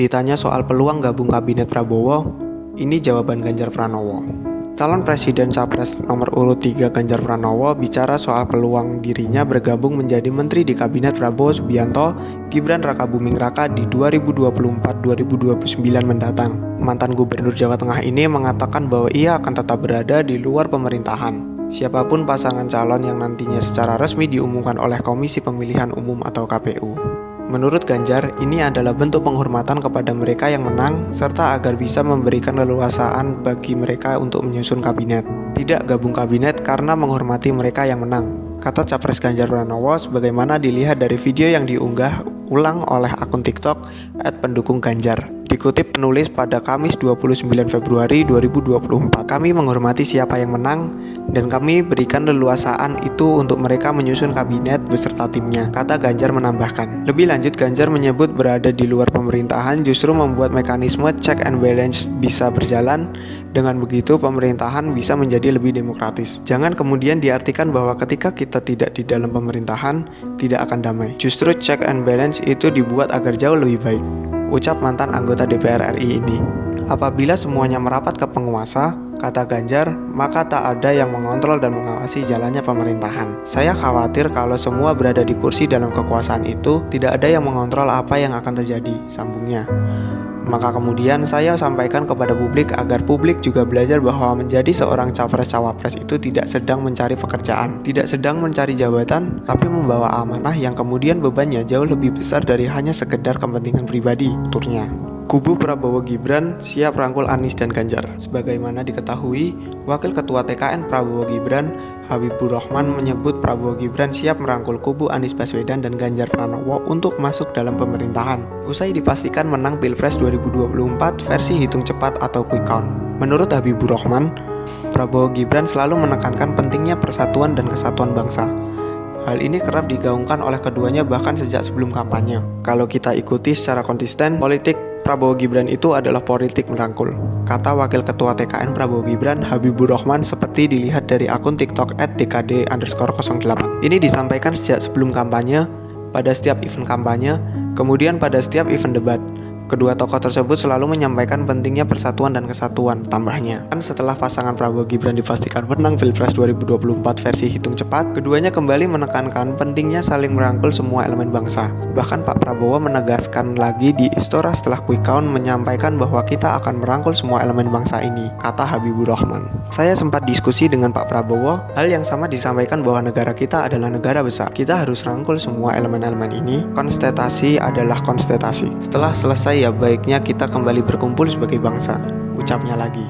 Ditanya soal peluang gabung kabinet Prabowo, ini jawaban Ganjar Pranowo. Calon Presiden Capres nomor urut 3 Ganjar Pranowo bicara soal peluang dirinya bergabung menjadi menteri di kabinet Prabowo Subianto, Gibran Rakabuming Raka di 2024-2029 mendatang. Mantan Gubernur Jawa Tengah ini mengatakan bahwa ia akan tetap berada di luar pemerintahan. Siapapun pasangan calon yang nantinya secara resmi diumumkan oleh Komisi Pemilihan Umum atau KPU. Menurut Ganjar, ini adalah bentuk penghormatan kepada mereka yang menang, serta agar bisa memberikan leluasaan bagi mereka untuk menyusun kabinet. Tidak gabung kabinet karena menghormati mereka yang menang, kata Capres Ganjar Pranowo sebagaimana dilihat dari video yang diunggah ulang oleh akun TikTok @pendukungganjar. Dikutip penulis pada Kamis 29 Februari 2024, kami menghormati siapa yang menang dan kami berikan leluasaan itu untuk mereka menyusun kabinet beserta timnya, kata Ganjar menambahkan. Lebih lanjut, Ganjar menyebut berada di luar pemerintahan justru membuat mekanisme check and balance bisa berjalan. Dengan begitu, pemerintahan bisa menjadi lebih demokratis. Jangan kemudian diartikan bahwa ketika kita tidak di dalam pemerintahan, tidak akan damai. Justru check and balance itu dibuat agar jauh lebih baik, ucap mantan anggota DPR RI ini. Apabila semuanya merapat ke penguasa, kata Ganjar, maka tak ada yang mengontrol dan mengawasi jalannya pemerintahan. Saya khawatir kalau semua berada di kursi dalam kekuasaan itu, tidak ada yang mengontrol apa yang akan terjadi, sambungnya. Maka kemudian saya sampaikan kepada publik agar publik juga belajar bahwa menjadi seorang capres-cawapres itu tidak sedang mencari pekerjaan, tidak sedang mencari jabatan, tapi membawa amanah yang kemudian bebannya jauh lebih besar dari hanya sekedar kepentingan pribadi, tuturnya. Kubu Prabowo Gibran siap rangkul Anies dan Ganjar. Sebagaimana diketahui, Wakil Ketua TKN Prabowo Gibran, Habibur Rahman menyebut Prabowo Gibran siap merangkul kubu Anies Baswedan dan Ganjar Pranowo untuk masuk dalam pemerintahan. Usai dipastikan menang Pilpres 2024 versi hitung cepat atau quick count. Menurut Habibur Rahman, Prabowo Gibran selalu menekankan pentingnya persatuan dan kesatuan bangsa. Hal ini kerap digaungkan oleh keduanya bahkan sejak sebelum kampanye. Kalau kita ikuti secara konsisten, politik Prabowo Gibran itu adalah politik merangkul, kata Wakil Ketua TKN Prabowo Gibran, Habibur Rahman seperti dilihat dari akun TikTok @dkd_08. Ini disampaikan sejak sebelum kampanye, pada setiap event kampanye, kemudian pada setiap event debat. Kedua tokoh tersebut selalu menyampaikan pentingnya persatuan dan kesatuan, tambahnya. Setelah pasangan Prabowo Gibran dipastikan menang Pilpres 2024 versi hitung cepat, keduanya kembali menekankan pentingnya saling merangkul semua elemen bangsa. Bahkan Pak Prabowo menegaskan lagi di Istora setelah quick count menyampaikan bahwa kita akan merangkul semua elemen bangsa ini, kata Habibur Rahman. Saya sempat diskusi dengan Pak Prabowo, hal yang sama disampaikan bahwa negara kita adalah negara besar. Kita harus rangkul semua elemen-elemen ini, konstetasi adalah konstetasi. Setelah selesai ya baiknya kita kembali berkumpul sebagai bangsa, ucapnya lagi.